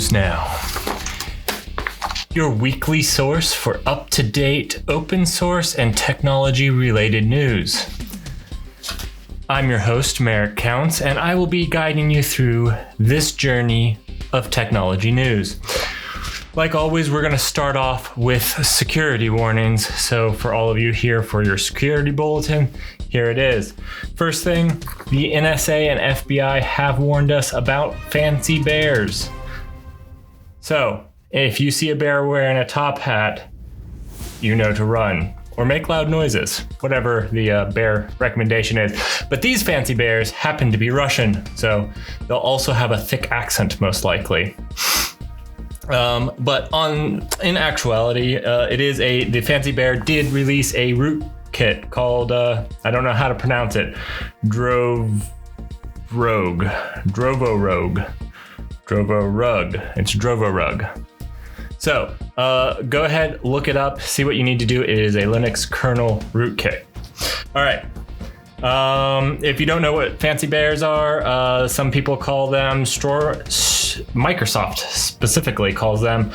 News Now, your weekly source for up-to-date open source and technology-related news. I'm your host, Merrick Counts, and I will be guiding you through this journey of technology news. Like always, we're going to start off with security warnings. So for all of you here for your security bulletin, here it is. First thing, the NSA and FBI have warned us about fancy bears. So if you see a bear wearing a top hat, you know to run or make loud noises, whatever the bear recommendation is. But these fancy bears happen to be Russian, so they'll also have a thick accent most likely. But in actuality, the fancy bear did release a rootkit called, I don't know how to pronounce it, Drovorug. It's Drovorug. So go ahead, look it up, see what you need to do. It is a Linux kernel rootkit. All right. If you don't know what fancy bears are, some people call them Microsoft specifically calls them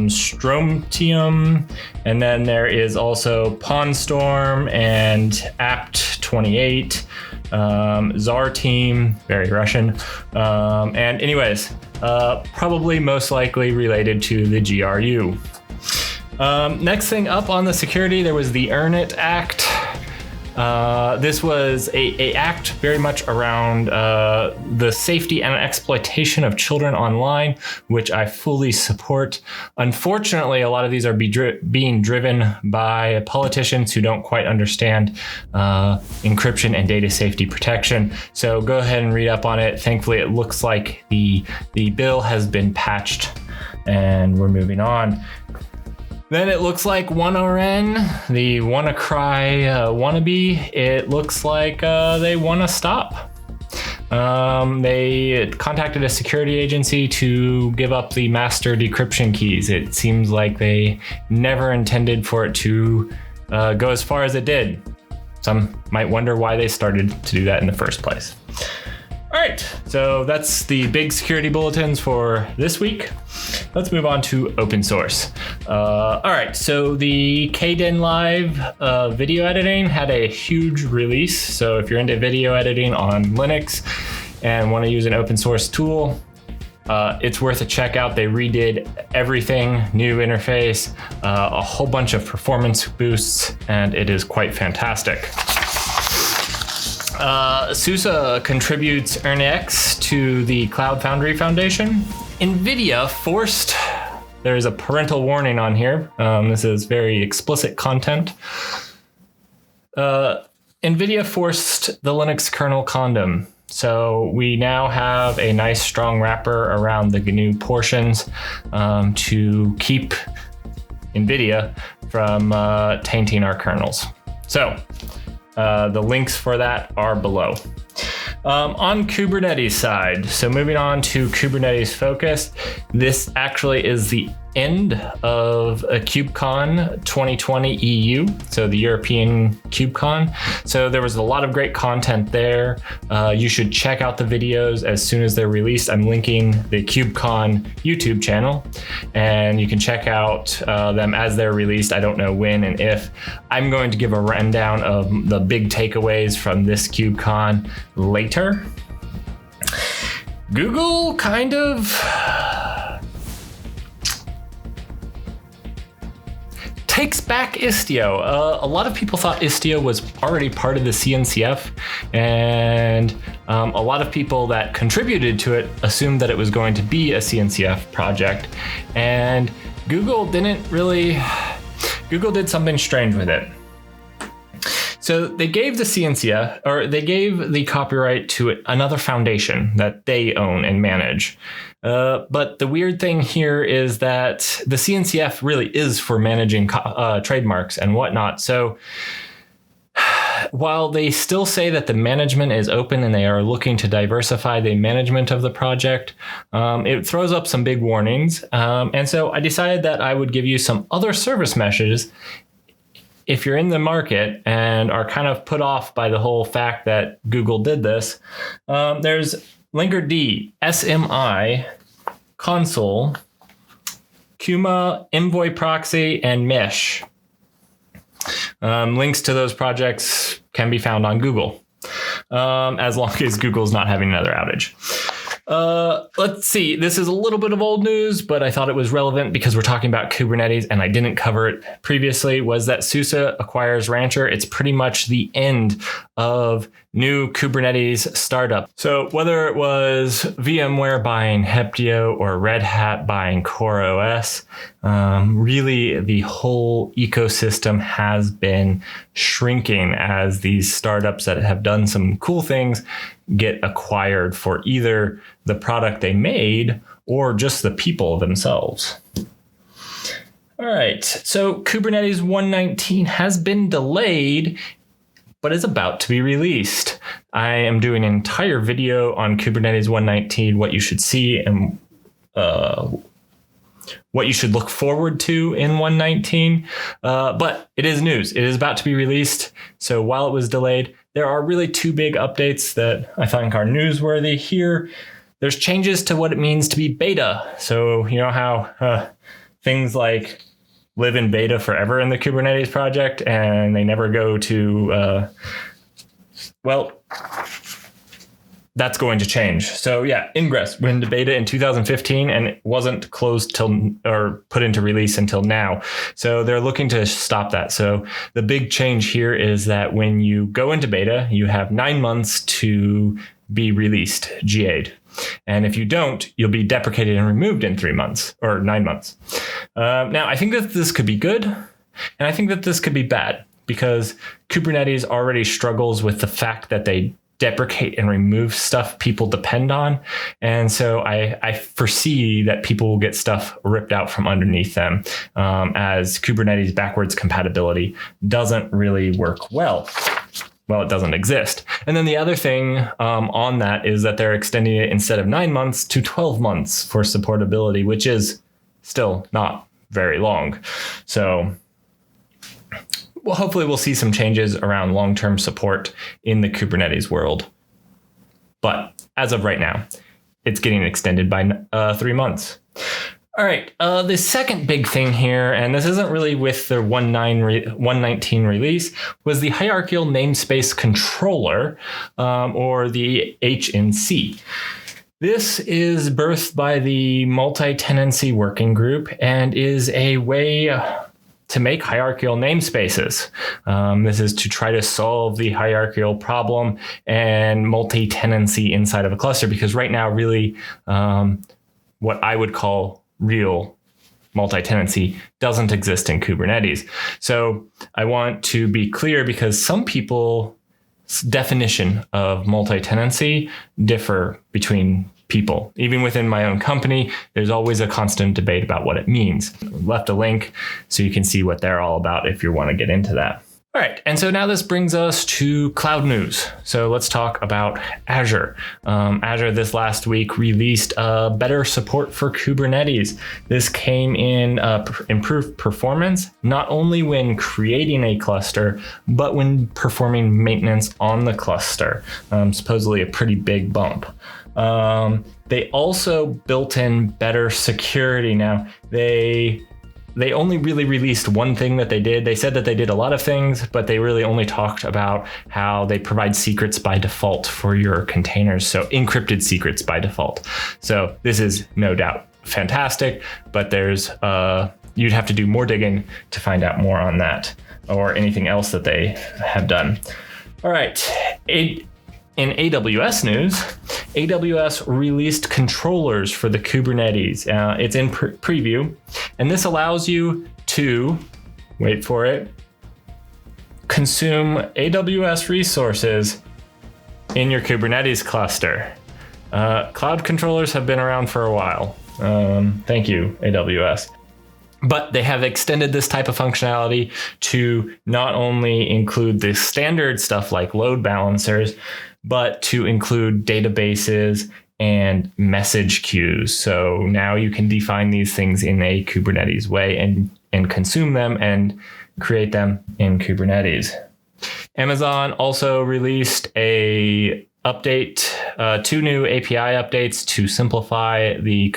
Strontium, and then there is also Pawnstorm and apt28, Czar Team, very Russian, and anyways, probably most likely related to the GRU. Next thing up on the security, there was the Earn It Act. This was a act very much around the safety and exploitation of children online, which I fully support. Unfortunately, a lot of these are being driven by politicians who don't quite understand encryption and data safety protection. So go ahead and read up on it. Thankfully, it looks like the bill has been patched and we're moving on. Then it looks like OneRN, the WannaCry wannabe, it looks like they want to stop. They contacted a security agency to give up the master decryption keys. It seems like they never intended for it to go as far as it did. Some might wonder why they started to do that in the first place. All right, so that's the big security bulletins for this week. Let's move on to open source. All right, so the Kden Live video editing had a huge release. So if you're into video editing on Linux and want to use an open source tool, it's worth a check out. They redid everything, new interface, a whole bunch of performance boosts, and it is quite fantastic. SUSE contributes EarnX to the Cloud Foundry Foundation. NVIDIA forced, there's a parental warning on here. This is very explicit content. NVIDIA forced the Linux kernel condom. So we now have a nice strong wrapper around the GNU portions to keep NVIDIA from tainting our kernels. So the links for that are below. On Kubernetes side, so moving on to Kubernetes focus, this actually is the end of a KubeCon 2020 EU, so the European KubeCon. So there was a lot of great content there. You should check out the videos as soon as they're released. I'm linking the KubeCon YouTube channel, and you can check out them as they're released. I don't know when and if. I'm going to give a rundown of the big takeaways from this KubeCon later. Google kind of takes back Istio. A lot of people thought Istio was already part of the CNCF, and a lot of people that contributed to it assumed that it was going to be a CNCF project, and Google did something strange with it. So they gave the CNCF, or they gave the copyright to another foundation that they own and manage. But the weird thing here is that the CNCF really is for managing trademarks and whatnot. So while they still say that the management is open and they are looking to diversify the management of the project, it throws up some big warnings. And so I decided that I would give you some other service meshes if you're in the market and are kind of put off by the whole fact that Google did this. There's Linkerd SMI console, Kuma, Envoy Proxy, and Mesh. Links to those projects can be found on Google, as long as Google's not having another outage. Let's see. This is a little bit of old news, but I thought it was relevant because we're talking about Kubernetes and I didn't cover it previously, was that SUSE acquires Rancher. It's pretty much the end of new Kubernetes startup. So whether it was VMware buying Heptio or Red Hat buying CoreOS, really the whole ecosystem has been shrinking as these startups that have done some cool things get acquired for either the product they made or just the people themselves. All right, so Kubernetes 1.19 has been delayed, but is about to be released. I am doing an entire video on Kubernetes 1.19, what you should see and what you should look forward to in 1.19. But it is news. It is about to be released. So while it was delayed, there are really two big updates that I think are newsworthy here. There's changes to what it means to be beta. So you know how things like live in beta forever in the Kubernetes project and they never go to, that's going to change. So yeah, Ingress went into beta in 2015 and it wasn't closed till or put into release until now. So they're looking to stop that. So the big change here is that when you go into beta, you have 9 months to be released, GA'd. And if you don't, you'll be deprecated and removed in 3 months or 9 months. Now, I think that this could be good. And I think that this could be bad because Kubernetes already struggles with the fact that they deprecate and remove stuff people depend on. And so I foresee that people will get stuff ripped out from underneath them as Kubernetes backwards compatibility doesn't really work well. Well, it doesn't exist. And then the other thing on that is that they're extending it instead of 9 months to 12 months for supportability, which is still not very long. So well, hopefully we'll see some changes around long-term support in the Kubernetes world. But as of right now, it's getting extended by 3 months. All right, the second big thing here, and this isn't really with the 1.19 release, was the hierarchical namespace controller, or the HNC. This is birthed by the multi-tenancy working group and is a way to make hierarchical namespaces. This is to try to solve the hierarchical problem and multi-tenancy inside of a cluster, because right now, really, what I would call real multi-tenancy doesn't exist in Kubernetes. So I want to be clear because some people's definition of multi-tenancy differ between people. Even within my own company, there's always a constant debate about what it means. I left a link so you can see what they're all about if you want to get into that. All right, and so now this brings us to cloud news. So let's talk about Azure. Azure this last week released better support for Kubernetes. This came in improved performance, not only when creating a cluster, but when performing maintenance on the cluster. Supposedly a pretty big bump. They also built in better security. Now, they only really released one thing that they did. They said that they did a lot of things, but they really only talked about how they provide secrets by default for your containers. So encrypted secrets by default. So this is no doubt fantastic, but there's you'd have to do more digging to find out more on that or anything else that they have done. All right. In AWS news, AWS released controllers for the Kubernetes. It's in preview, and this allows you to, wait for it, consume AWS resources in your Kubernetes cluster. Cloud controllers have been around for a while. Thank you, AWS. But they have extended this type of functionality to not only include the standard stuff like load balancers, but to include databases and message queues. So now you can define these things in a Kubernetes way and consume them and create them in Kubernetes. Amazon also released a update 2 new API updates to simplify the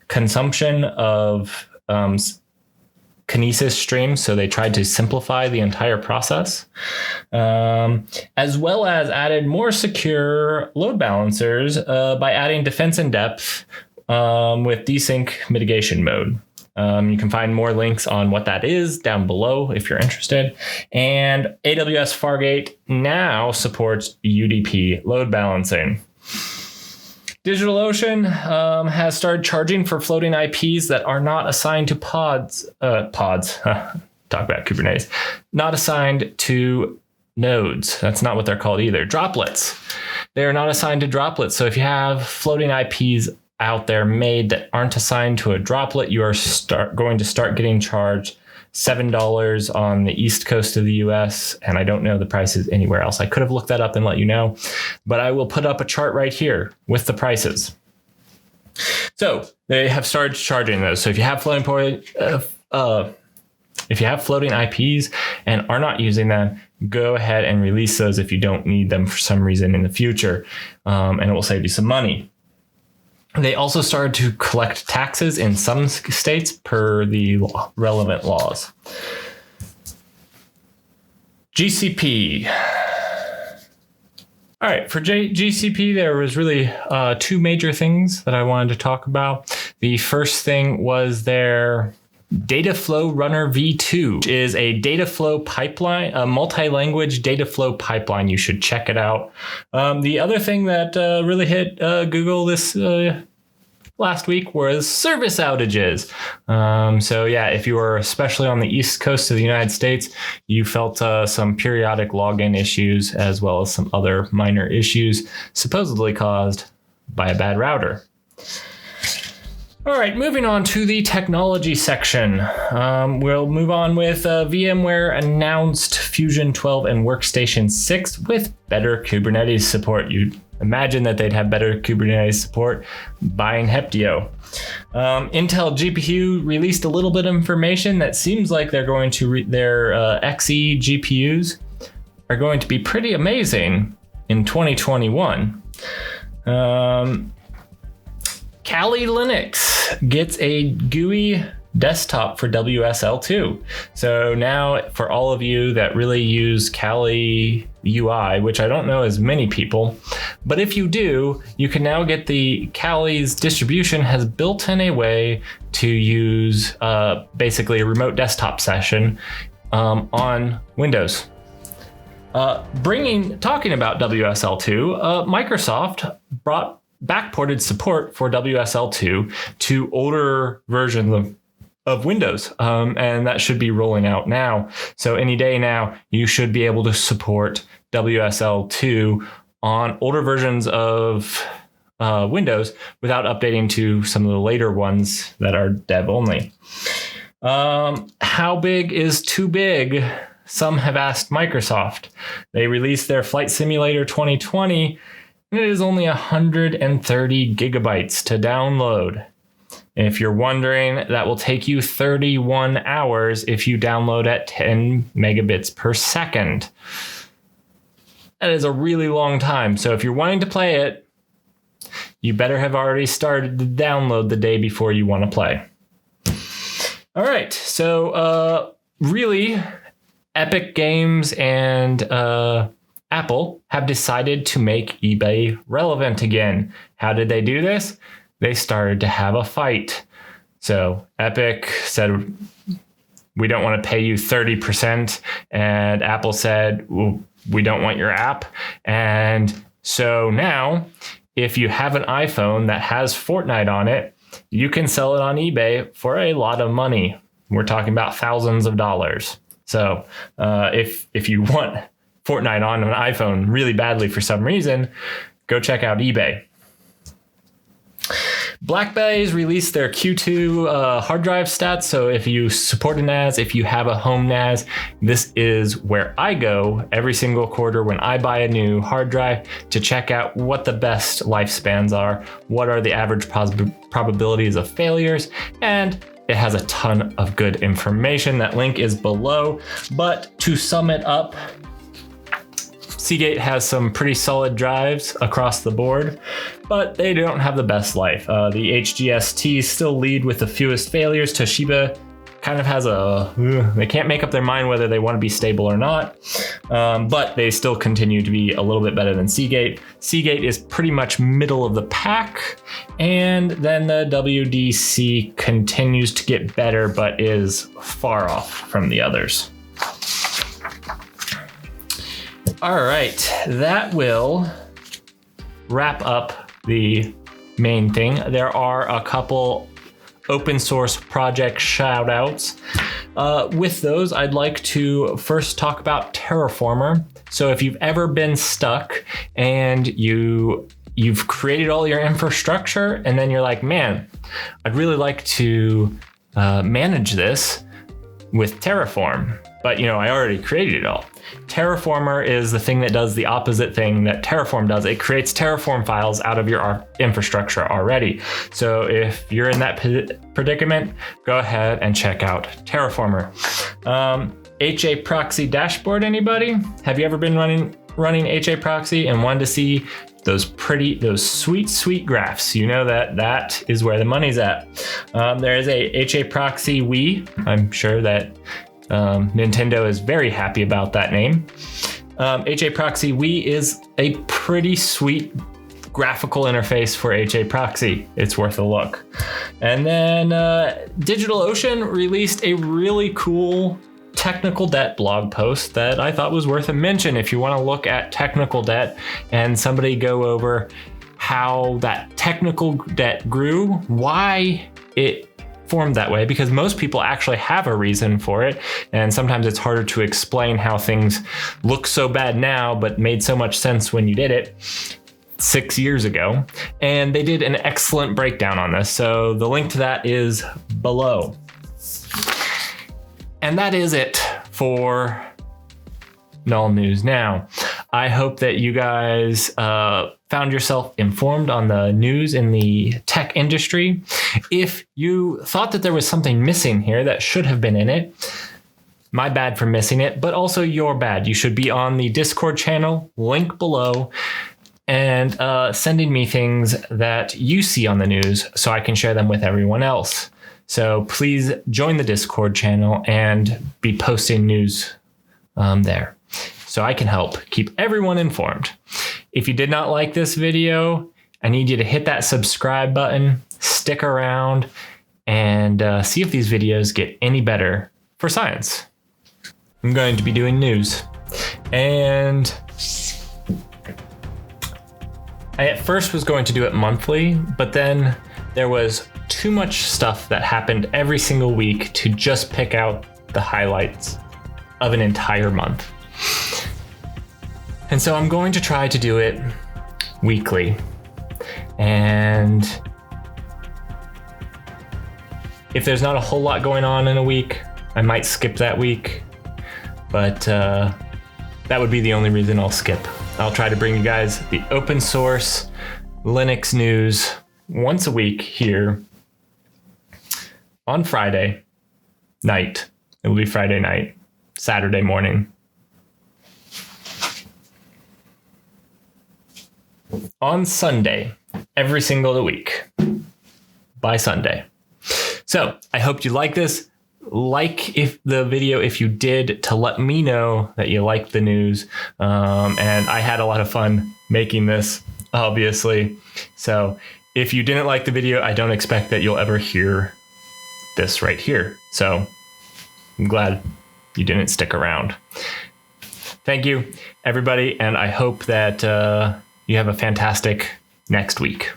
consumption of Kinesis streams. So they tried to simplify the entire process, as well as added more secure load balancers by adding defense in depth with desync mitigation mode. You can find more links on what that is down below if you're interested. And AWS Fargate now supports UDP load balancing. DigitalOcean has started charging for floating IPs that are not assigned to pods. Talk about Kubernetes. Not assigned to nodes. That's not what they're called either. Droplets. They are not assigned to droplets. So if you have floating IPs out there made that aren't assigned to a droplet, you are going to start getting charged $7 on the East Coast of the US. And I don't know the prices anywhere else. I could have looked that up and let you know, but I will put up a chart right here with the prices. So they have started charging those. So if you have floating IPs and are not using them, go ahead and release those if you don't need them for some reason in the future, and it will save you some money. They also started to collect taxes in some states per the relevant laws. GCP. All right, for GCP, there was really 2 major things that I wanted to talk about. The first thing was their Dataflow Runner v2, which is a data flow pipeline, a multi-language data flow pipeline. You should check it out. The other thing that really hit Google this last week was service outages. So yeah, if you were especially on the East Coast of the United States, you felt some periodic login issues as well as some other minor issues supposedly caused by a bad router. All right, moving on to the technology section. We'll move on with VMware announced Fusion 12 and Workstation 6 with better Kubernetes support. You'd imagine that they'd have better Kubernetes support buying Heptio. Intel GPU released a little bit of information that seems like they're going to their Xe GPUs are going to be pretty amazing in 2021. Kali Linux gets a GUI desktop for WSL2. So now for all of you that really use Kali UI, which I don't know as many people, but if you do, you can now get the Kali's distribution has built in a way to use basically a remote desktop session on Windows. Talking about WSL2, Microsoft backported support for WSL2 to older versions of Windows, and that should be rolling out now. So any day now, you should be able to support WSL2 on older versions of Windows without updating to some of the later ones that are dev only. How big is too big? Some have asked Microsoft. They released their Flight Simulator 2020, and it is only 130 gigabytes to download. If you're wondering, that will take you 31 hours if you download at 10 megabits per second. That is a really long time. So if you're wanting to play it, you better have already started to download the day before you want to play. All right, so really, Epic Games and Apple have decided to make eBay relevant again. How did they do this? They started to have a fight. So Epic said, we don't want to pay you 30%. And Apple said, well, we don't want your app. And so now, if you have an iPhone that has Fortnite on it, you can sell it on eBay for a lot of money. We're talking about thousands of dollars. So if you want Fortnite on an iPhone really badly for some reason, go check out eBay. BackBlaze released their Q2 hard drive stats. So if you support a NAS, if you have a home NAS, this is where I go every single quarter when I buy a new hard drive to check out what the best lifespans are, what are the average probabilities of failures, and it has a ton of good information. That link is below. But to sum it up, Seagate has some pretty solid drives across the board, but they don't have the best life. The HGSTs still lead with the fewest failures. Toshiba kind of has they can't make up their mind whether they want to be stable or not, but they still continue to be a little bit better than Seagate. Seagate is pretty much middle of the pack, and then the WDC continues to get better, but is far off from the others. All right, that will wrap up the main thing. There are a couple open source project shout outs. With those, I'd like to first talk about Terraformer. So if you've ever been stuck and you've created all your infrastructure and then you're like, man, I'd really like to manage this with Terraform, but I already created it all. Terraformer is the thing that does the opposite thing that Terraform does. It creates Terraform files out of your infrastructure already. So if you're in that predicament, go ahead and check out Terraformer. HA Proxy dashboard, anybody? Have you ever been running HA Proxy and wanted to see those sweet graphs? You know that is where the money's at. There is a HA Proxy Wii. I'm sure that Nintendo is very happy about that name. HA Proxy Wii is a pretty sweet graphical interface for HA Proxy. It's worth a look. And then DigitalOcean released a really cool technical debt blog post that I thought was worth a mention. If you want to look at technical debt and somebody go over how that technical debt grew, why it formed that way, because most people actually have a reason for it, and sometimes it's harder to explain how things look so bad now but made so much sense when you did it 6 years ago. And they did an excellent breakdown on this, so the link to that is below. And that is it for Null News Now. I hope that you guys found yourself informed on the news in the tech industry. If you thought that there was something missing here that should have been in it, my bad for missing it, but also your bad. You should be on the Discord channel, link below, and sending me things that you see on the news so I can share them with everyone else. So please join the Discord channel and be posting news there, so I can help keep everyone informed. If you did not like this video, I need you to hit that subscribe button, stick around, and see if these videos get any better for science. I'm going to be doing news. And I at first was going to do it monthly, but then there was too much stuff that happened every single week to just pick out the highlights of an entire month. And so I'm going to try to do it weekly. And if there's not a whole lot going on in a week, I might skip that week. But that would be the only reason I'll skip. I'll try to bring you guys the open source Linux news once a week here on Friday night. It will be Friday night, Saturday morning. On Sunday, every single week, by Sunday. So I hope you like this. Like the video if you did, to let me know that you liked the news. And I had a lot of fun making this, obviously. So if you didn't like the video, I don't expect that you'll ever hear this right here. So I'm glad you didn't stick around. Thank you, everybody. And I hope that you have a fantastic next week.